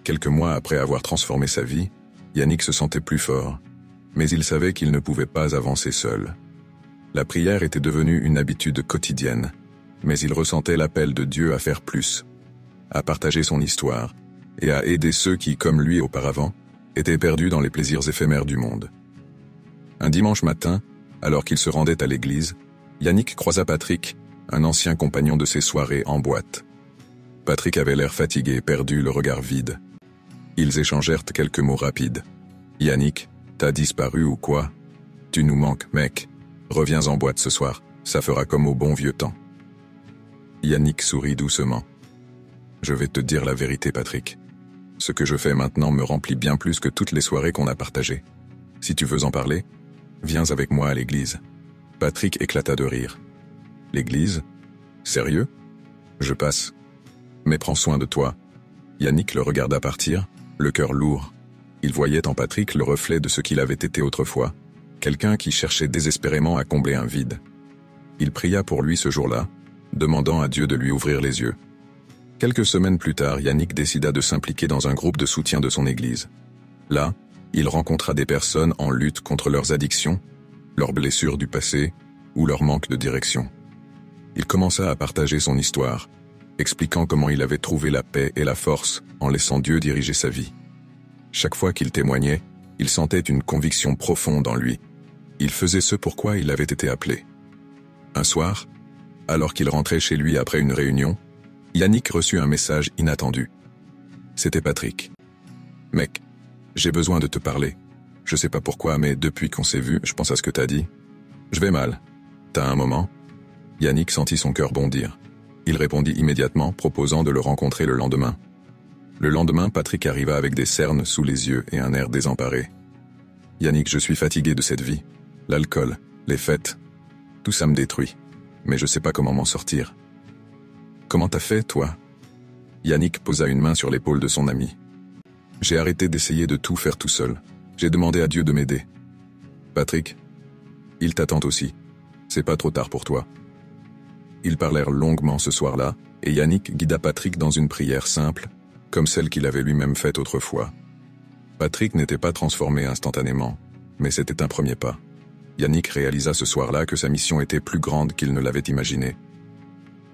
Quelques mois après avoir transformé sa vie, Yannick se sentait plus fort, mais il savait qu'il ne pouvait pas avancer seul. La prière était devenue une habitude quotidienne, mais il ressentait l'appel de Dieu à faire plus, à partager son histoire, et à aider ceux qui, comme lui auparavant, étaient perdus dans les plaisirs éphémères du monde. Un dimanche matin, alors qu'il se rendait à l'église, Yannick croisa Patrick, un ancien compagnon de ses soirées en boîte. Patrick avait l'air fatigué, perdu, le regard vide. Ils échangèrent quelques mots rapides. « Yannick, t'as disparu ou quoi? Tu nous manques, mec. Reviens en boîte ce soir, ça fera comme au bon vieux temps. » Yannick sourit doucement. « Je vais te dire la vérité, Patrick. Ce que je fais maintenant me remplit bien plus que toutes les soirées qu'on a partagées. Si tu veux en parler, viens avec moi à l'église. » Patrick éclata de rire. « L'église? Sérieux? Je passe. Mais prends soin de toi. » Yannick le regarda partir, le cœur lourd. Il voyait en Patrick le reflet de ce qu'il avait été autrefois, quelqu'un qui cherchait désespérément à combler un vide. Il pria pour lui ce jour-là, demandant à Dieu de lui ouvrir les yeux. Quelques semaines plus tard, Yannick décida de s'impliquer dans un groupe de soutien de son église. Là, il rencontra des personnes en lutte contre leurs addictions, leurs blessures du passé ou leur manque de direction. Il commença à partager son histoire, expliquant comment il avait trouvé la paix et la force en laissant Dieu diriger sa vie. Chaque fois qu'il témoignait, il sentait une conviction profonde en lui. Il faisait ce pourquoi il avait été appelé. Un soir, alors qu'il rentrait chez lui après une réunion, Yannick reçut un message inattendu. C'était Patrick. « Mec, j'ai besoin de te parler. Je sais pas pourquoi, mais depuis qu'on s'est vu, je pense à ce que t'as dit. Je vais mal. T'as un moment ?» Yannick sentit son cœur bondir. Il répondit immédiatement, proposant de le rencontrer le lendemain. Le lendemain, Patrick arriva avec des cernes sous les yeux et un air désemparé. « Yannick, je suis fatigué de cette vie. L'alcool, les fêtes, tout ça me détruit. Mais je sais pas comment m'en sortir. » « Comment t'as fait, toi ?» Yannick posa une main sur l'épaule de son ami. « J'ai arrêté d'essayer de tout faire tout seul. J'ai demandé à Dieu de m'aider. » « Patrick, il t'attend aussi. C'est pas trop tard pour toi. » Ils parlèrent longuement ce soir-là, et Yannick guida Patrick dans une prière simple, comme celle qu'il avait lui-même faite autrefois. Patrick n'était pas transformé instantanément, mais c'était un premier pas. Yannick réalisa ce soir-là que sa mission était plus grande qu'il ne l'avait imaginé.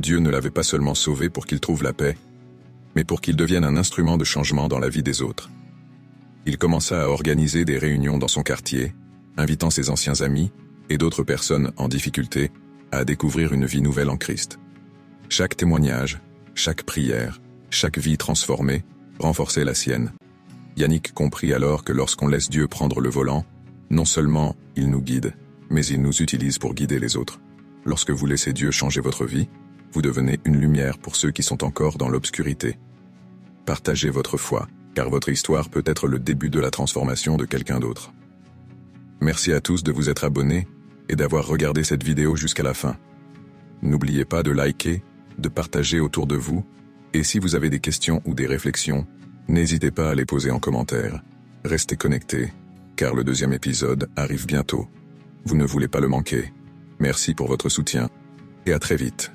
Dieu ne l'avait pas seulement sauvé pour qu'il trouve la paix, mais pour qu'il devienne un instrument de changement dans la vie des autres. Il commença à organiser des réunions dans son quartier, invitant ses anciens amis et d'autres personnes en difficulté à découvrir une vie nouvelle en Christ. Chaque témoignage, chaque prière, chaque vie transformée renforçait la sienne. Yannick comprit alors que lorsqu'on laisse Dieu prendre le volant, non seulement il nous guide, mais il nous utilise pour guider les autres. Lorsque vous laissez Dieu changer votre vie, vous devenez une lumière pour ceux qui sont encore dans l'obscurité. Partagez votre foi, car votre histoire peut être le début de la transformation de quelqu'un d'autre. Merci à tous de vous être abonnés et d'avoir regardé cette vidéo jusqu'à la fin. N'oubliez pas de liker, de partager autour de vous, et si vous avez des questions ou des réflexions, n'hésitez pas à les poser en commentaire. Restez connectés, car le deuxième épisode arrive bientôt. Vous ne voulez pas le manquer. Merci pour votre soutien, et à très vite.